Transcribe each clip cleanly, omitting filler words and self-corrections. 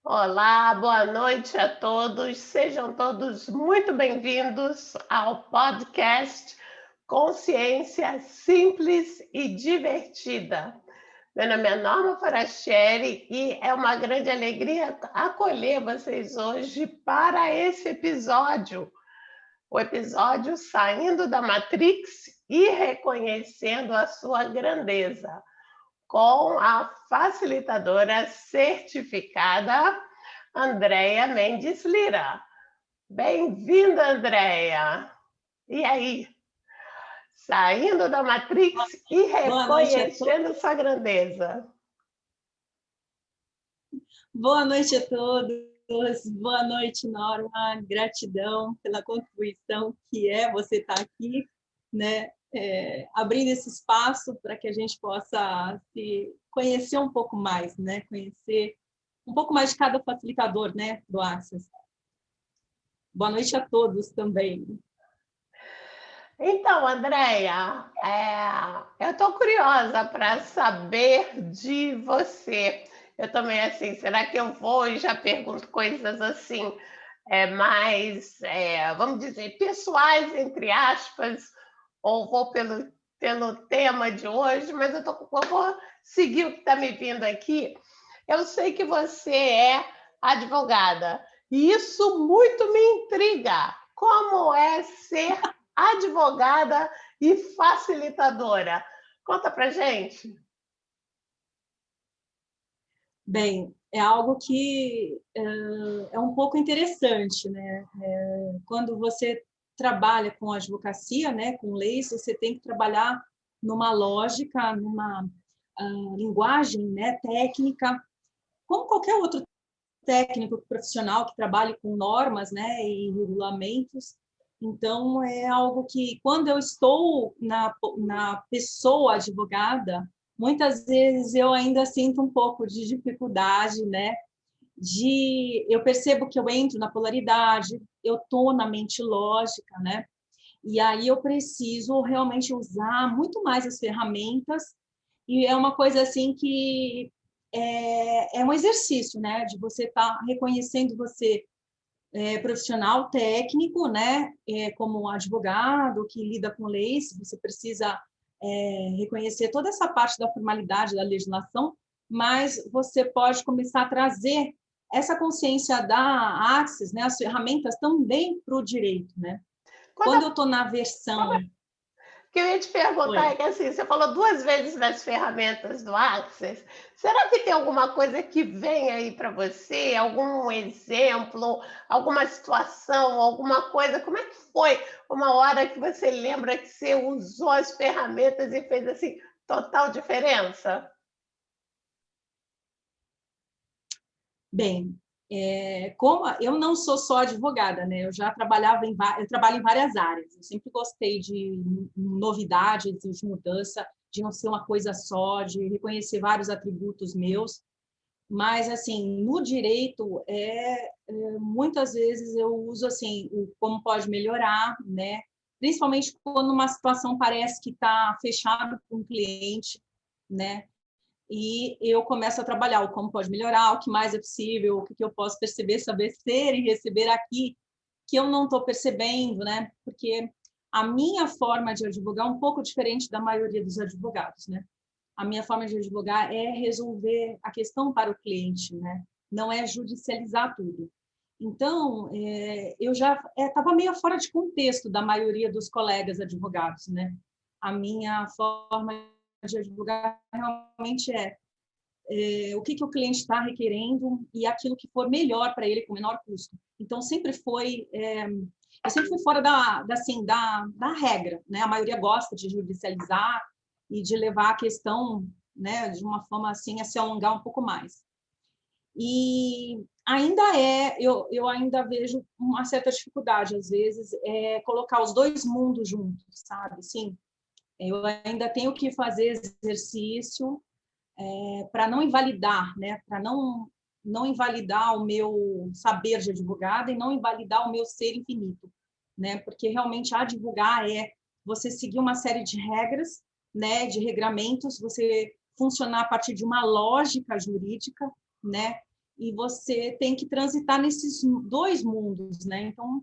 Olá, boa noite a todos. Sejam todos muito bem-vindos ao podcast Consciência Simples e Divertida. Meu nome é Norma Foracheri e é uma grande alegria acolher vocês hoje para esse episódio, o episódio Saindo da Matrix e Reconhecendo a Sua Grandeza, com a facilitadora certificada Andréia Mendes Lira. Bem-vinda, Andréia. E aí? Saindo da Matrix e Boa noite a todos. reconhecendo sua grandeza. Boa noite a todos. Boa noite, Norma. Gratidão pela contribuição que é você estar aqui, né? Abrindo esse espaço para que a gente possa se conhecer um pouco mais, né? Conhecer um pouco mais de cada facilitador, né? Do Access. Boa noite a todos também. Então, Andréia, eu estou curiosa para saber de você. Eu também, assim, será que eu vou e já pergunto coisas assim, mais, vamos dizer, pessoais, entre aspas, ou vou pelo tema de hoje, mas eu vou seguir o que está me vindo aqui. Eu sei que você é advogada, e isso muito me intriga. Como é ser advogada e facilitadora? Conta pra gente. Bem, é algo que é um pouco interessante, né? Quando você trabalha com advocacia, né, com leis, você tem que trabalhar numa lógica, numa linguagem, né, técnica, como qualquer outro técnico profissional que trabalhe com normas, né, e regulamentos. Então, é algo que, quando eu estou na pessoa advogada, muitas vezes eu ainda sinto um pouco de dificuldade, né, eu percebo que eu entro na polaridade, eu estou na mente lógica, né? E aí eu preciso realmente usar muito mais as ferramentas, e é uma coisa assim que é um exercício, né? De você estar reconhecendo você profissional técnico, né? Como advogado que lida com leis, você precisa reconhecer toda essa parte da formalidade da legislação, mas você pode começar a trazer essa consciência da Axis, né? As ferramentas também para o direito, né? Quando Quando eu estou na versão... que eu ia te perguntar Oi. é que assim, você falou duas vezes das ferramentas do Access. Será que tem alguma coisa que vem aí para você? Algum exemplo, alguma situação, alguma coisa? Como é que foi uma hora que você lembra que você usou as ferramentas e fez assim total diferença? Bem, como eu não sou só advogada, né? Eu já trabalhava eu trabalho em várias áreas. Eu sempre gostei de novidade, de mudança, de não ser uma coisa só, de reconhecer vários atributos meus. Mas assim, no direito, muitas vezes eu uso assim o como pode melhorar, né? Principalmente quando uma situação parece que está fechada com um cliente, né? E eu começo a trabalhar o como pode melhorar, o que mais é possível, o que eu posso perceber, saber ser e receber aqui, que eu não estou percebendo, né? Porque a minha forma de advogar é um pouco diferente da maioria dos advogados, né? A minha forma de advogar é resolver a questão para o cliente, né? Não é judicializar tudo. Então, eu já estava meio fora de contexto da maioria dos colegas advogados, né? A minha forma de advogar realmente o que o cliente está requerendo e aquilo que for melhor para ele com menor custo. Então, sempre foi... eu sempre fui fora da regra, né? A maioria gosta de judicializar e de levar a questão, né, de uma forma assim a se alongar um pouco mais. E ainda eu ainda vejo uma certa dificuldade, às vezes, colocar os dois mundos juntos, sabe? Sim, eu ainda tenho que fazer exercício para não invalidar, né? Para não invalidar o meu saber de advogada e não invalidar o meu ser infinito, né? Porque realmente advogar é você seguir uma série de regras, né? De regramentos, você funcionar a partir de uma lógica jurídica, né? e você tem que transitar nesses dois mundos, né? Então,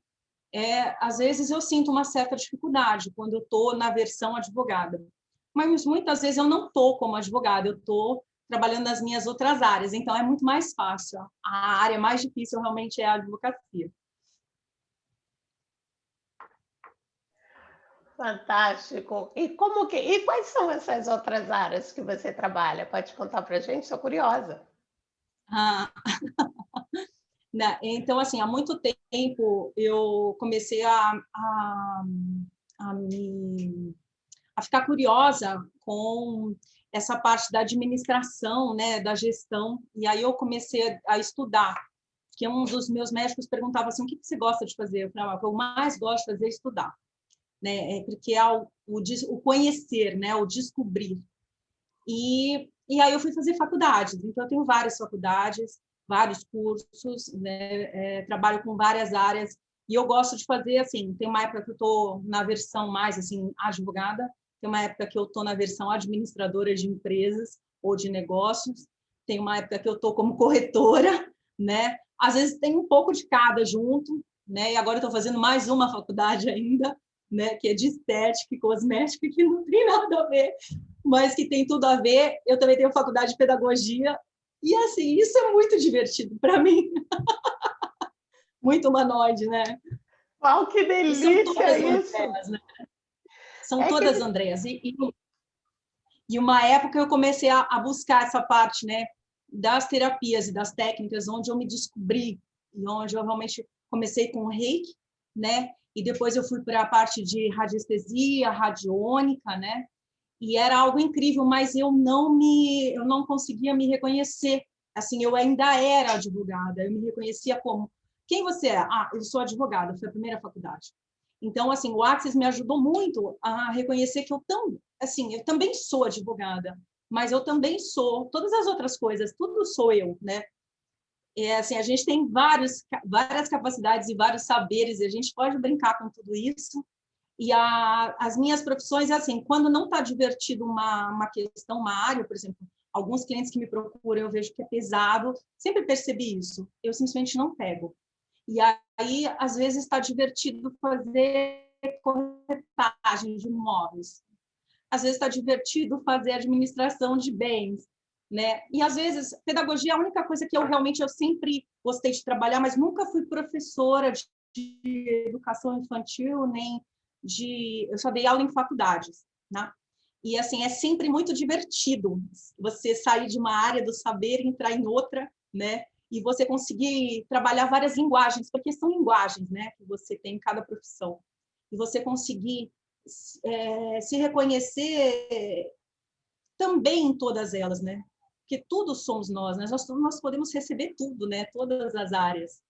às vezes eu sinto uma certa dificuldade quando eu estou na versão advogada, mas muitas vezes eu não estou como advogada, eu estou trabalhando nas minhas outras áreas, então é muito mais fácil. A área mais difícil realmente é a advocacia. Fantástico. E quais são essas outras áreas que você trabalha? Pode contar para a gente? Estou curiosa. Ah, né? Então, assim, há muito tempo eu comecei a, me, a ficar curiosa com essa parte da administração, né, da gestão, e aí eu comecei a estudar, que um dos meus médicos perguntava assim, o que você gosta de fazer? Eu falava, o que eu mais gosto de fazer é estudar, né, porque é o conhecer, né, o descobrir. E aí eu fui fazer faculdades, então eu tenho várias faculdades, vários cursos, né? Trabalho com várias áreas, e eu gosto de fazer, assim, tem uma época que eu estou na versão mais, assim, advogada, tem uma época que eu estou na versão administradora de empresas ou de negócios, tem uma época que eu estou como corretora, né? Às vezes tem um pouco de cada junto, né? E agora eu estou fazendo mais uma faculdade ainda, né? Que é de estética e cosmética, que não tem nada a ver, mas que tem tudo a ver. Eu também tenho faculdade de pedagogia, e assim, isso é muito divertido para mim. Muito humanoide, né? Uau, que E são delícia todas isso! Andréas, né? São É todas que Andréas. E uma época eu comecei a buscar essa parte, né, das terapias e das técnicas, onde eu me descobri, e onde eu realmente comecei com o reiki, né? E depois eu fui para a parte de radiestesia, radiônica, né? E era algo incrível, mas eu não conseguia me reconhecer. Assim, eu ainda era advogada, eu me reconhecia como, quem você é? Ah, eu sou advogada, foi a primeira faculdade. Então, assim, o Access me ajudou muito a reconhecer que eu também sou advogada, mas eu também sou todas as outras coisas, tudo sou eu, né? Assim, a gente tem várias capacidades e vários saberes, e a gente pode brincar com tudo isso. E as minhas profissões, assim, quando não está divertido uma questão, uma área, por exemplo, alguns clientes que me procuram, eu vejo que é pesado, sempre percebi isso, eu simplesmente não pego. E aí, às vezes, está divertido fazer corretagem de imóveis, às vezes está divertido fazer administração de bens, né? E às vezes, pedagogia é a única coisa que eu sempre gostei de trabalhar, mas nunca fui professora de educação infantil, nem eu só dei aula em faculdades, né? E assim, é sempre muito divertido você sair de uma área do saber e entrar em outra, né? E você conseguir trabalhar várias linguagens, porque são linguagens, né, que você tem em cada profissão. E você conseguir se reconhecer também em todas elas, né? Porque tudo somos nós, né? Nós podemos receber tudo, né? Todas as áreas.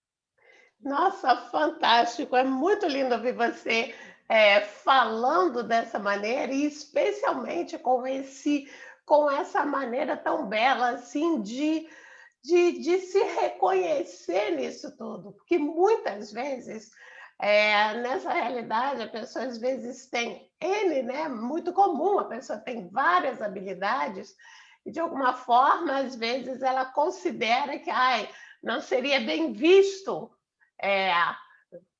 Nossa, fantástico! É muito lindo ouvir você falando dessa maneira e especialmente com essa maneira tão bela assim de se reconhecer nisso tudo, porque muitas vezes nessa realidade a pessoa às vezes tem N, né? Muito comum, a pessoa tem várias habilidades e de alguma forma às vezes ela considera que ai, não seria bem visto é,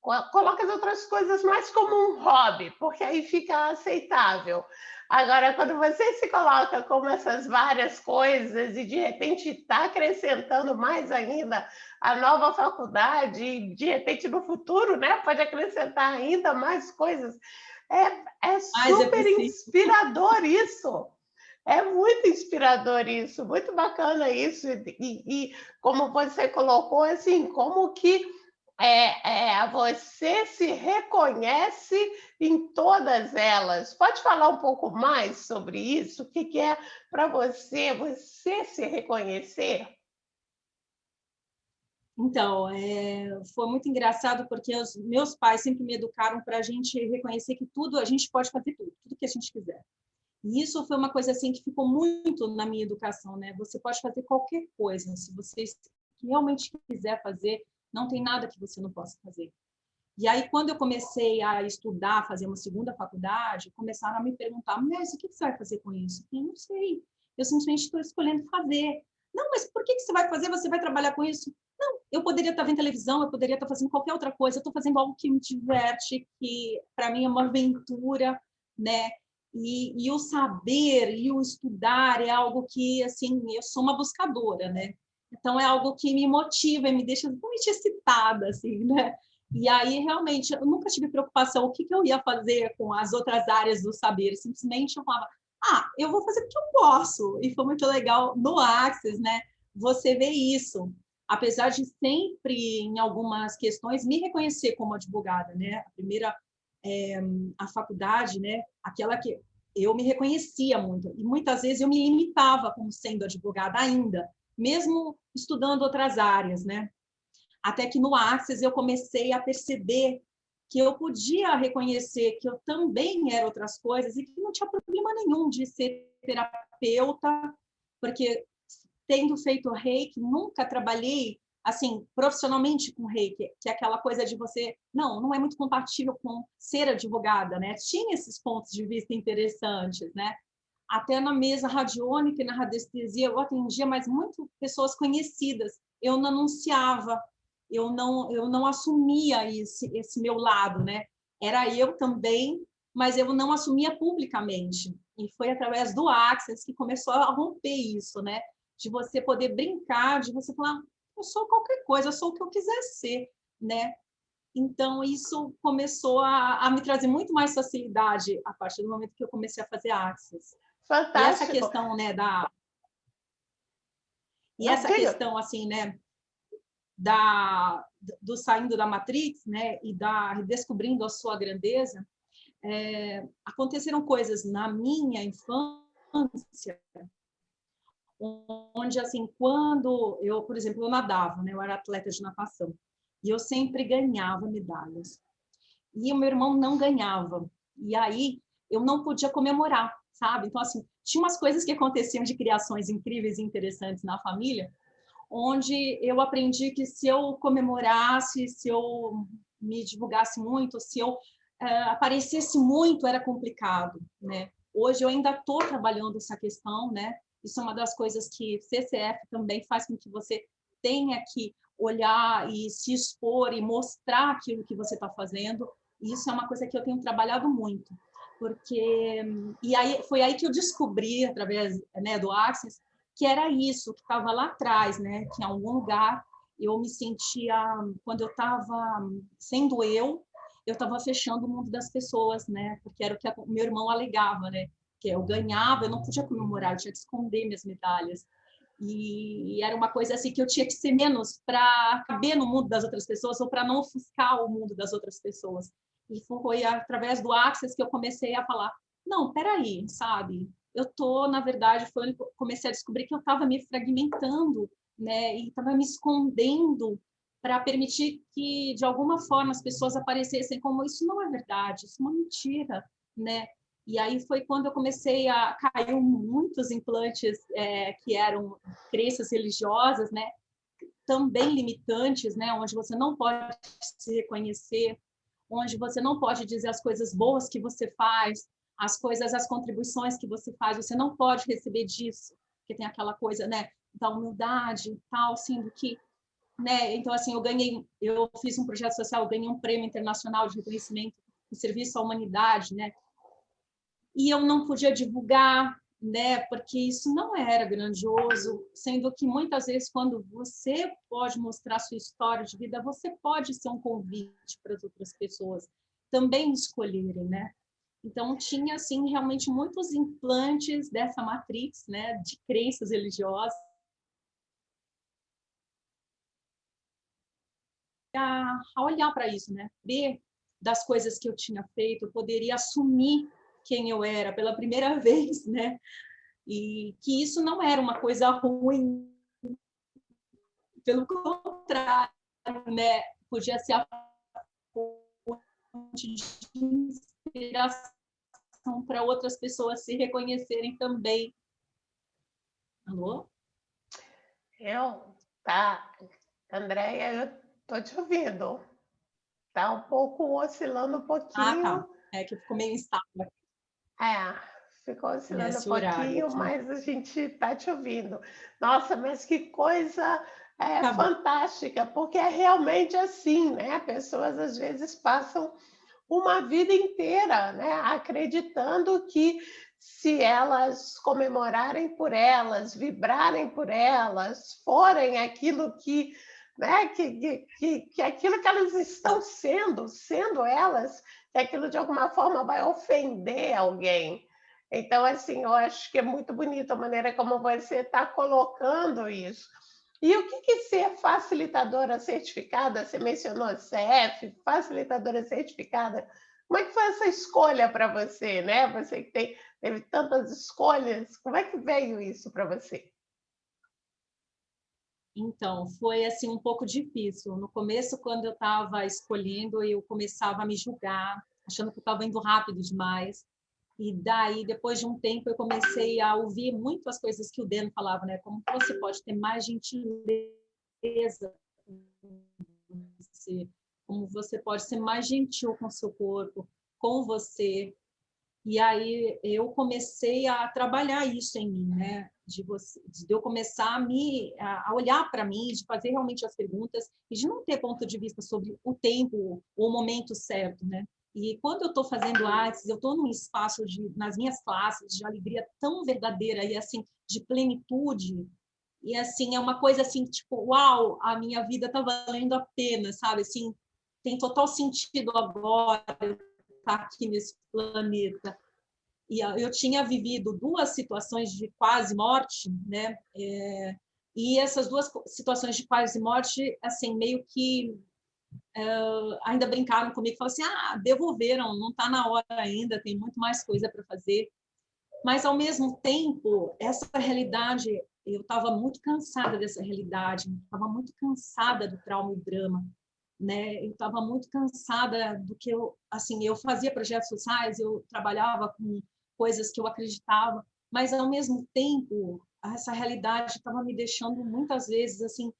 coloca as outras coisas mais como um hobby, porque aí fica aceitável. Agora, quando você se coloca como essas várias coisas e de repente está acrescentando mais ainda a nova faculdade, e de repente no futuro, né, pode acrescentar ainda mais coisas, é Mas é super possível. inspirador isso. É muito inspirador isso, muito bacana isso. E como você colocou, assim, como que você se reconhece em todas elas. Pode falar um pouco mais sobre isso? O que que é para você se reconhecer? Então, foi muito engraçado porque os meus pais sempre me educaram para a gente reconhecer que tudo, a gente pode fazer tudo, tudo que a gente quiser. E isso foi uma coisa assim que ficou muito na minha educação, né? Você pode fazer qualquer coisa, se você realmente quiser fazer, não tem nada que você não possa fazer. E aí, quando eu comecei a estudar, fazer uma segunda faculdade, começaram a me perguntar, mas o que você vai fazer com isso? Eu não sei, eu simplesmente estou escolhendo fazer. Não, mas por que você vai fazer? Você vai trabalhar com isso? Não, eu poderia estar vendo televisão, eu poderia estar fazendo qualquer outra coisa, eu estou fazendo algo que me diverte, que para mim é uma aventura, né? E o saber e o estudar é algo que, assim, eu sou uma buscadora, né? Então, é algo que me motiva e me deixa muito excitada, assim, né? E aí, realmente, eu nunca tive preocupação o que eu ia fazer com as outras áreas do saber. Simplesmente eu falava, eu vou fazer porque eu posso. E foi muito legal no Access, né? Você vê isso. Apesar de sempre, em algumas questões, me reconhecer como advogada, né? A primeira, a faculdade, né? Aquela que eu me reconhecia muito. E muitas vezes eu me limitava como sendo advogada ainda, mesmo estudando outras áreas, né? Até que no Access eu comecei a perceber que eu podia reconhecer que eu também era outras coisas e que não tinha problema nenhum de ser terapeuta, porque tendo feito reiki, nunca trabalhei assim profissionalmente com reiki, que é aquela coisa de você, não é muito compatível com ser advogada, né? Tinha esses pontos de vista interessantes, né? Até na mesa radiônica e na radiestesia eu atendia, mas muito pessoas conhecidas. Eu não anunciava, eu não assumia esse meu lado, né? Era eu também, mas eu não assumia publicamente. E foi através do Access que começou a romper isso, né? De você poder brincar, de você falar, eu sou qualquer coisa, eu sou o que eu quiser ser, né? Então, isso começou a me trazer muito mais facilidade a partir do momento que eu comecei a fazer Access. E essa Fantástico. questão, né, Não, diga. assim, né, do saindo da Matrix, né, e descobrindo a sua grandeza, aconteceram coisas na minha infância, onde, assim, quando eu, por exemplo, eu nadava, né, eu era atleta de natação, e eu sempre ganhava medalhas. E o meu irmão não ganhava. E aí eu não podia comemorar, sabe? Então, assim, tinha umas coisas que aconteciam de criações incríveis e interessantes na família, onde eu aprendi que se eu comemorasse, se eu me divulgasse muito, se eu aparecesse muito, era complicado, né? Hoje eu ainda estou trabalhando essa questão, né? Isso é uma das coisas que CCF também faz com que você tenha que olhar e se expor e mostrar aquilo que você está fazendo. E isso é uma coisa que eu tenho trabalhado muito, porque e aí foi aí que eu descobri através, né, do Access, que era isso que estava lá atrás, né? Que em algum lugar eu me sentia, quando eu estava sendo eu estava fechando o mundo das pessoas, né? Porque era o que o meu irmão alegava, né? Que eu ganhava, eu não podia comemorar, eu tinha que esconder minhas medalhas. E era uma coisa assim que eu tinha que ser menos para caber no mundo das outras pessoas ou para não ofuscar o mundo das outras pessoas. E foi através do Access que eu comecei a falar, não, peraí, sabe? Eu tô, na verdade, comecei a descobrir que eu estava me fragmentando, né? E estava me escondendo para permitir que, de alguma forma, as pessoas aparecessem como isso não é verdade, isso é uma mentira, né? E aí foi quando eu comecei a cair muitos implantes que eram crenças religiosas, né? Também limitantes, né? Onde você não pode se reconhecer, onde você não pode dizer as coisas boas que você faz, as contribuições que você faz, você não pode receber disso, porque tem aquela coisa, né? Da humildade e tal, assim, do que, né? Então, assim, eu fiz um projeto social, eu ganhei um prêmio internacional de reconhecimento em serviço à humanidade, né? E eu não podia divulgar, né? Porque isso não era grandioso, sendo que muitas vezes quando você pode mostrar sua história de vida, você pode ser um convite para as outras pessoas também escolherem, né? Então tinha assim realmente muitos implantes dessa matrix, né, de crenças religiosas a olhar para isso, né? Ver das coisas que eu tinha feito, eu poderia assumir quem eu era pela primeira vez, né? E que isso não era uma coisa ruim, pelo contrário, né? Podia ser a fonte de inspiração para outras pessoas se reconhecerem também. Alô? Tá, Andréia, eu tô te ouvindo. Tá um pouco oscilando um Ah, tá. pouquinho. É que ficou meio instável. É, ficou oscilando um nesse horário pouquinho, aqui. mas a gente está te ouvindo. Nossa, mas que coisa Tá bom. fantástica, porque é realmente assim, né? Pessoas às vezes passam uma vida inteira, né, acreditando que se elas comemorarem por elas, vibrarem por elas, forem aquilo que, né, que aquilo que elas estão sendo elas, que aquilo de alguma forma vai ofender alguém. Então, assim, eu acho que é muito bonito a maneira como você está colocando isso. E o que que ser facilitadora certificada, você mencionou CF, facilitadora certificada, como é que foi essa escolha para você, né? Você que teve tantas escolhas, como é que veio isso para você? Então, foi assim um pouco difícil. No começo, quando eu estava escolhendo, eu começava a me julgar, achando que eu estava indo rápido demais. E daí, depois de um tempo, eu comecei a ouvir muito as coisas que o Dan falava, né? Como que você pode ter mais gentileza com você, como você pode ser mais gentil com o seu corpo, com você. E aí eu comecei a trabalhar isso em mim, né? De eu começar a olhar para mim, de fazer realmente as perguntas e de não ter ponto de vista sobre o tempo, o momento certo, né? E quando eu estou fazendo artes, eu estou num espaço nas minhas classes de alegria tão verdadeira e assim de plenitude. E assim é uma coisa assim tipo, uau, a minha vida está valendo a pena, sabe? Assim, tem total sentido agora estar aqui nesse planeta. E eu tinha vivido duas situações de quase morte, né? E essas duas situações de quase morte, assim, meio que ainda brincaram comigo, falaram assim, devolveram, não está na hora ainda, tem muito mais coisa para fazer. Mas, ao mesmo tempo, essa realidade, eu estava muito cansada dessa realidade, estava muito cansada do trauma e drama, né? Eu estava muito cansada do que eu fazia projetos sociais, eu trabalhava com coisas que eu acreditava, mas ao mesmo tempo essa realidade estava me deixando muitas vezes assim,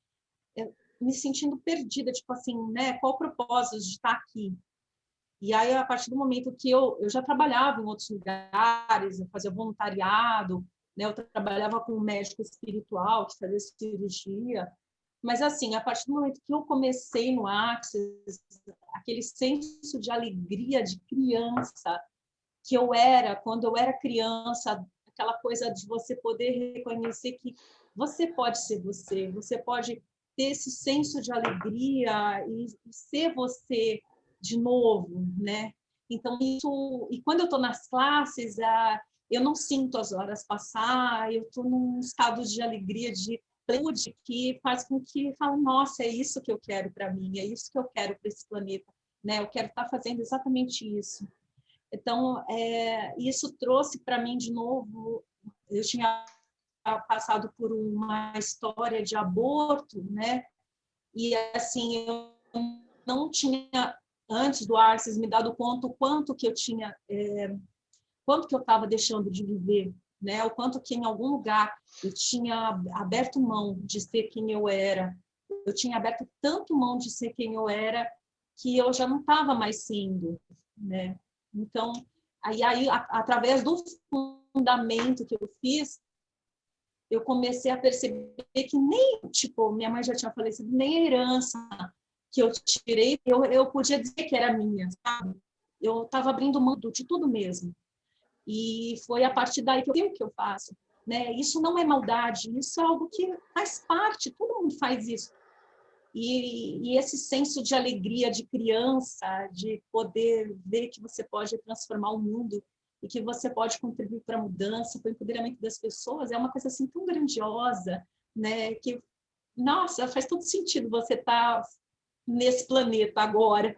me sentindo perdida, tipo assim, né? Qual o propósito de estar aqui? E aí a partir do momento que eu já trabalhava em outros lugares, eu fazia voluntariado, né? Eu trabalhava com um médico espiritual que fazia cirurgia. Mas, assim, a partir do momento que eu comecei no Axis, aquele senso de alegria de criança que eu era, quando eu era criança, aquela coisa de você poder reconhecer que você pode ser você, você pode ter esse senso de alegria e ser você de novo, né? Então, isso... E quando eu estou nas classes, eu não sinto as horas passar, eu estou num estado de alegria, de plenitude, que faz com que fale, nossa, é isso que eu quero para mim, é isso que eu quero para esse planeta, né? Eu quero estar fazendo exatamente isso. Então, isso trouxe para mim de novo, eu tinha passado por uma história de aborto, né? E assim, eu não tinha antes do Arces me dado conta o quanto que eu tinha, quanto que eu estava deixando de viver, né? O quanto que em algum lugar eu tinha aberto mão de ser quem eu era. Eu tinha aberto tanto mão de ser quem eu era que eu já não estava mais sendo, né? Então, através do fundamento que eu fiz, eu comecei a perceber que nem, tipo, minha mãe já tinha falecido, nem a herança que eu tirei, eu podia dizer que era minha, sabe? Eu estava abrindo mão de tudo mesmo. E foi a partir daí que eu vi o que eu faço, né? Isso não é maldade, isso é algo que faz parte, todo mundo faz isso. E esse senso de alegria de criança, de poder ver que você pode transformar o mundo e que você pode contribuir para a mudança, para o empoderamento das pessoas, é uma coisa assim tão grandiosa, né? Que, nossa, faz todo sentido você estar nesse planeta agora.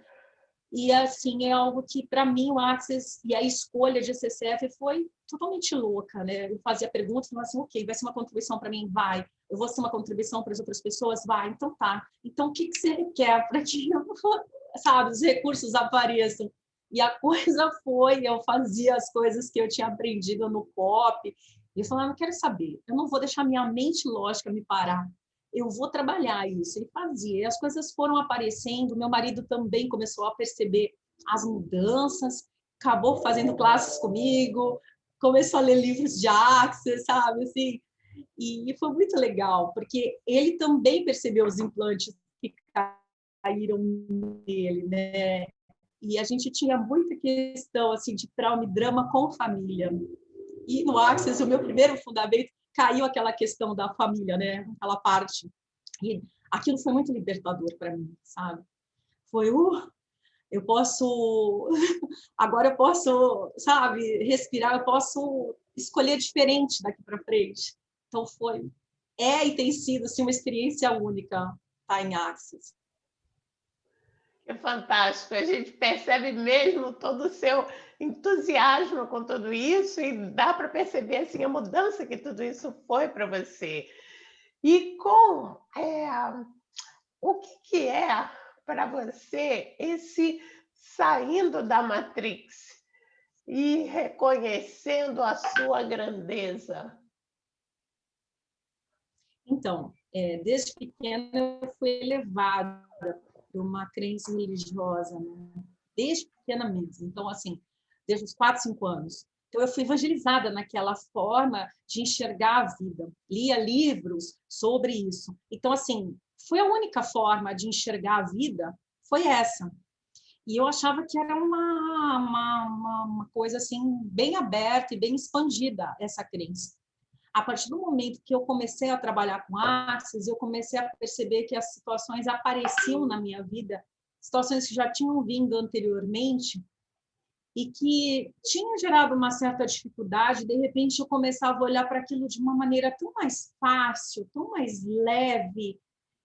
E, assim, é algo que, para mim, o Access e a escolha de CCF foi totalmente louca, né? Eu fazia perguntas, falava assim, ok, vai ser uma contribuição para mim? Vai. Eu vou ser uma contribuição para as outras pessoas? Vai. Então, tá. Então, o que você quer para que, sabe, os recursos apareçam? E a coisa foi, eu fazia as coisas que eu tinha aprendido no COP, e eu falava, não quero saber, eu não vou deixar minha mente lógica me parar, eu vou trabalhar isso. Ele fazia, e as coisas foram aparecendo, meu marido também começou a perceber as mudanças, acabou fazendo classes comigo, começou a ler livros de Axis, sabe, assim, e foi muito legal, porque ele também percebeu os implantes que caíram nele, né? E a gente tinha muita questão assim de trauma e drama com família. E no Axis, o meu primeiro fundamento, caiu aquela questão da família, né? Aquela parte. E aquilo foi muito libertador para mim, sabe? Foi, eu posso, agora eu posso, sabe, respirar, eu posso escolher diferente daqui para frente. Então e tem sido assim, uma experiência única estar em Axis. É fantástico, a gente percebe mesmo todo o seu entusiasmo com tudo isso e dá para perceber assim a mudança que tudo isso foi para você. E o que é para você esse saindo da Matrix e reconhecendo a sua grandeza? Então, desde pequena eu fui elevada por uma crença religiosa, né? Desde pequena mesmo. Então, assim, desde os 4, 5 anos. Então, eu fui evangelizada naquela forma de enxergar a vida. Lia livros sobre isso. Então, assim, foi a única forma de enxergar a vida, foi essa. E eu achava que era uma coisa, assim, bem aberta e bem expandida, essa crença. A partir do momento que eu comecei a trabalhar com artes, eu comecei a perceber que as situações apareciam na minha vida, situações que já tinham vindo anteriormente e que tinham gerado uma certa dificuldade. De repente, eu começava a olhar para aquilo de uma maneira tão mais fácil, tão mais leve.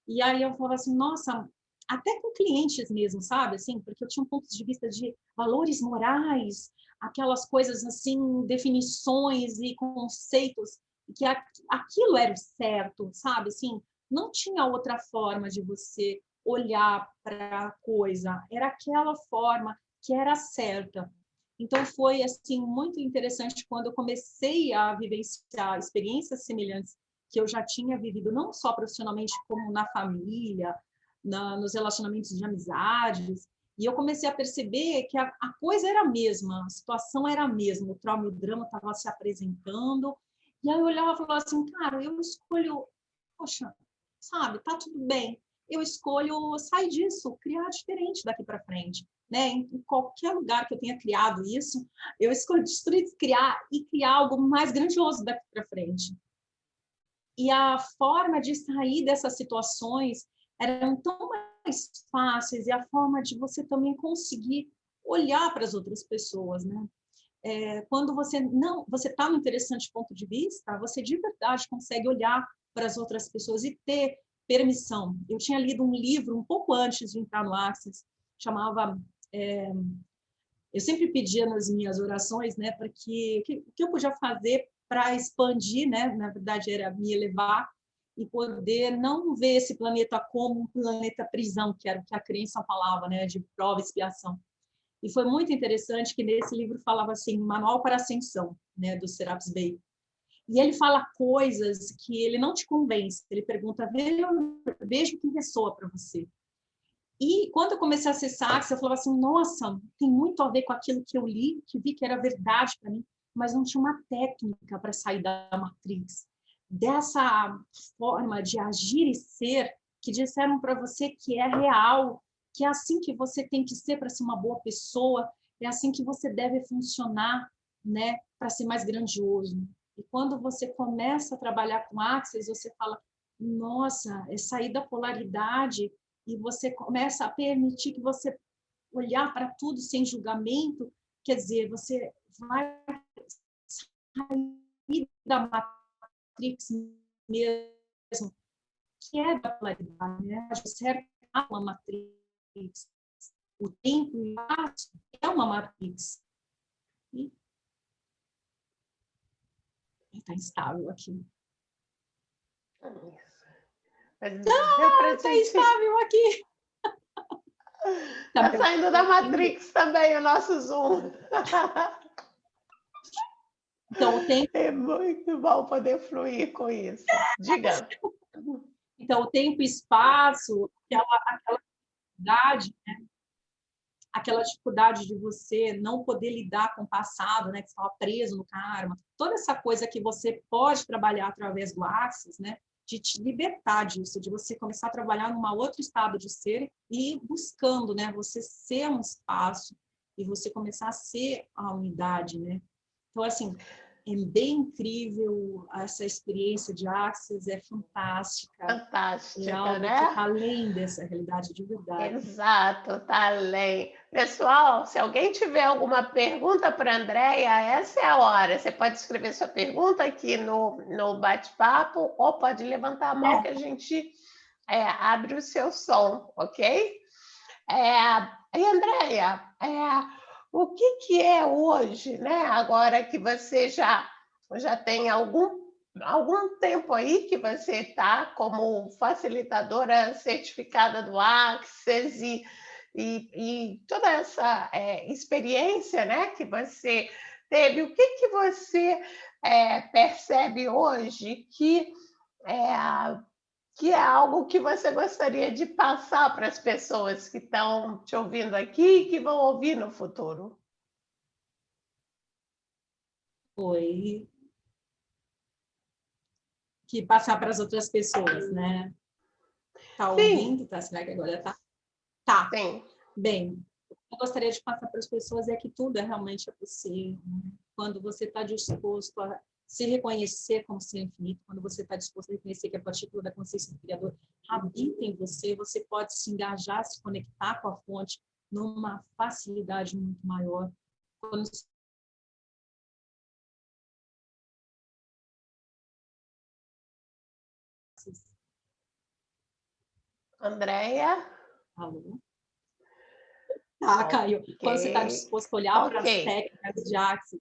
E aí eu falava assim, nossa, até com clientes mesmo, sabe? Assim, porque eu tinha um ponto de vista de valores morais, aquelas coisas assim, definições e conceitos, que aquilo era o certo, sabe? Assim, não tinha outra forma de você olhar para a coisa, era aquela forma que era certa. Então foi assim muito interessante quando eu comecei a vivenciar experiências semelhantes que eu já tinha vivido não só profissionalmente como na família, nos relacionamentos de amizades, e eu comecei a perceber que a coisa era a mesma, a situação era a mesma, o trauma e o drama estavam se apresentando, e aí eu olhava e falava assim, cara, eu escolho, poxa, sabe, tá tudo bem, eu escolho sair disso, criar diferente daqui para frente. Né? Em qualquer lugar que eu tenha criado isso, eu escolho destruir, criar algo mais grandioso daqui para frente. E a forma de sair dessas situações eram tão mais fáceis, e a forma de você também conseguir olhar para as outras pessoas, né? Quando você está no interessante ponto de vista, você de verdade consegue olhar para as outras pessoas e ter permissão. Eu tinha lido um livro um pouco antes de entrar no Access, chamava eu sempre pedia nas minhas orações, né, para que eu podia fazer para expandir, né, na verdade era me elevar e poder não ver esse planeta como um planeta prisão, que era o que a crença falava, né, de prova e expiação. E foi muito interessante que nesse livro falava assim, Manual para a Ascensão, né, do Serapis Bey. E ele fala coisas que ele não te convence, ele pergunta, veja o que ressoa para você. E quando eu comecei a acessar, eu falava assim, nossa, tem muito a ver com aquilo que eu li, que vi que era verdade para mim, mas não tinha uma técnica para sair da Matrix. Dessa forma de agir e ser, que disseram para você que é real, que é assim que você tem que ser para ser uma boa pessoa, é assim que você deve funcionar, né, para ser mais grandioso. E quando você começa a trabalhar com Axis, você fala, nossa, é sair da polaridade e você começa a permitir que você olhar para tudo sem julgamento, quer dizer, você vai sair da Matrix mesmo, que é da polaridade, né? Você é uma Matrix. O tempo e o espaço é uma Matrix. E está instável aqui. Mas deu para Está instável aqui. Está saindo da Matrix também o nosso Zoom. Então, o tempo... É muito bom poder fluir com isso. Diga. Então, o tempo e espaço, aquela idade, né? aquela dificuldade de você não poder lidar com o passado, né, que estava preso no karma, toda essa coisa que você pode trabalhar através do Axis, né, de te libertar disso, de você começar a trabalhar num outro estado de ser e buscando, né, você ser um espaço e você começar a ser a unidade, né? Então, assim, é bem incrível essa experiência de Axis, é fantástica, é Fantástica, algo que né? está além dessa realidade de verdade. Exato, tá além. Pessoal, se alguém tiver alguma pergunta para a Andréia, essa é a hora. Você pode escrever sua pergunta aqui no bate-papo ou pode levantar a mão que a gente abre o seu som, ok? E Andréia, o que é hoje, né? Agora que você já tem algum tempo aí que você está como facilitadora certificada do Access e toda essa experiência, né, que você teve, o que você percebe hoje que é algo que você gostaria de passar para as pessoas que estão te ouvindo aqui e que vão ouvir no futuro? Foi que passar para as outras pessoas, né? Tá Sim, ouvindo? Tá? Será que agora tá? Tá. sim. Bem, o que eu gostaria de passar para as pessoas é que tudo é realmente possível, né? Quando você está disposto a se reconhecer como ser infinito, quando você está disposto a reconhecer que a partícula da consciência do Criador habita em você, você pode se engajar, se conectar com a fonte numa facilidade muito maior. Quando você... Andréia? Alô? Tá, Caio. Ok, Quando você está disposto a olhar para ok. as técnicas de Axis,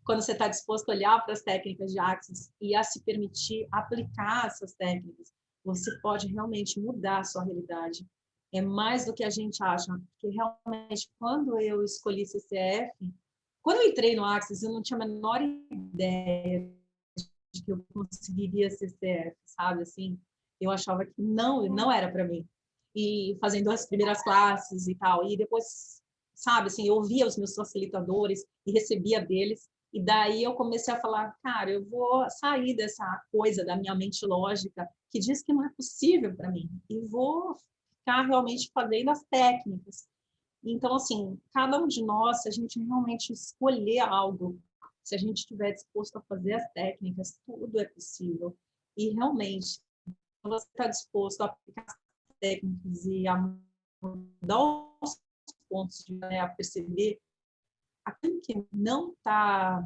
quando você está disposto a olhar para as técnicas de Axis e a se permitir aplicar essas técnicas, você pode realmente mudar a sua realidade. É mais do que a gente acha, porque realmente, quando eu escolhi CCF, quando eu entrei no Axis, eu não tinha a menor ideia de que eu conseguiria CCF, sabe? Assim, eu achava que não era para mim. E fazendo as primeiras classes e tal, e depois, sabe, assim, eu ouvia os meus facilitadores e recebia deles, e daí eu comecei a falar, cara, eu vou sair dessa coisa da minha mente lógica que diz que não é possível para mim, e vou ficar realmente fazendo as técnicas. Então, assim, cada um de nós, se a gente realmente escolher algo, se a gente estiver disposto a fazer as técnicas, tudo é possível. E realmente, quando você está disposto a aplicar as técnicas e a mudar os pontos, né, a perceber aquilo que não está...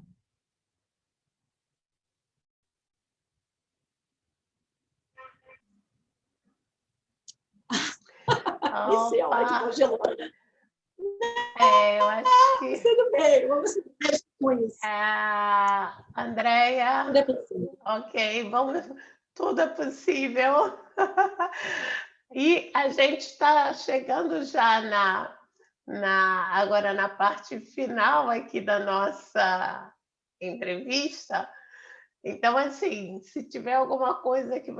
Esse ódio Opa, congelou. eu acho que Tudo bem, vamos com isso. Tudo é Andréia, possível. ok, vamos, tudo é possível. E a gente está chegando já agora na parte final aqui da nossa entrevista. Então, assim, se tiver alguma coisa que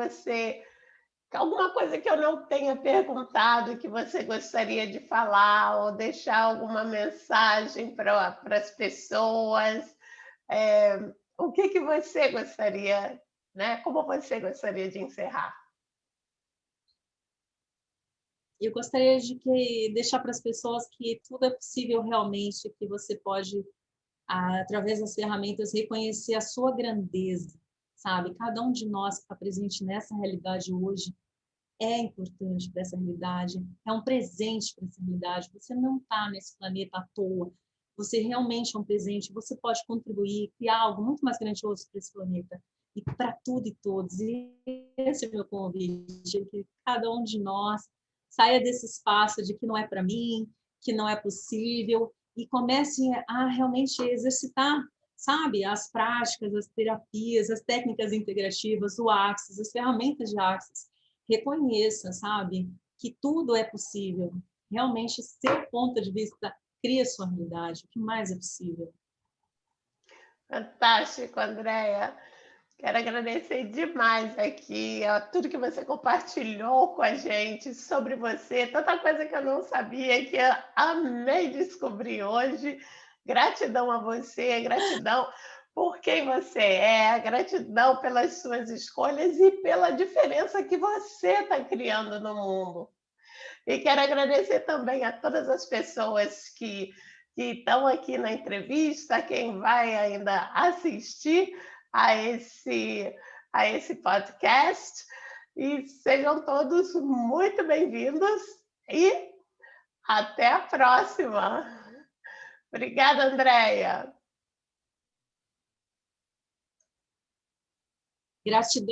eu não tenha perguntado que você gostaria de falar ou deixar alguma mensagem para as pessoas, é, o que você gostaria, né? Como você gostaria de encerrar? Eu gostaria de deixar para as pessoas que tudo é possível realmente, que você pode, através das ferramentas, reconhecer a sua grandeza, sabe? Cada um de nós que está presente nessa realidade hoje é importante para essa realidade, é um presente para essa realidade. Você não está nesse planeta à toa. Você realmente é um presente, você pode contribuir, criar algo muito mais grandioso para esse planeta e para tudo e todos. E esse é o meu convite, que cada um de nós saia desse espaço de que não é para mim, que não é possível, e comece a realmente exercitar, sabe, as práticas, as terapias, as técnicas integrativas, o Axis, as ferramentas de Axis. Reconheça, sabe, que tudo é possível. Realmente, seu ponto de vista cria sua realidade. O que mais é possível? Fantástico, Andréia. Quero agradecer demais aqui a tudo que você compartilhou com a gente sobre você, tanta coisa que eu não sabia, que eu amei descobrir hoje. Gratidão a você, gratidão por quem você é, gratidão pelas suas escolhas e pela diferença que você está criando no mundo. E quero agradecer também a todas as pessoas que estão aqui na entrevista, quem vai ainda assistir a esse, a esse podcast. E sejam todos muito bem-vindos e até a próxima. Obrigada, Andréia. Gratidão.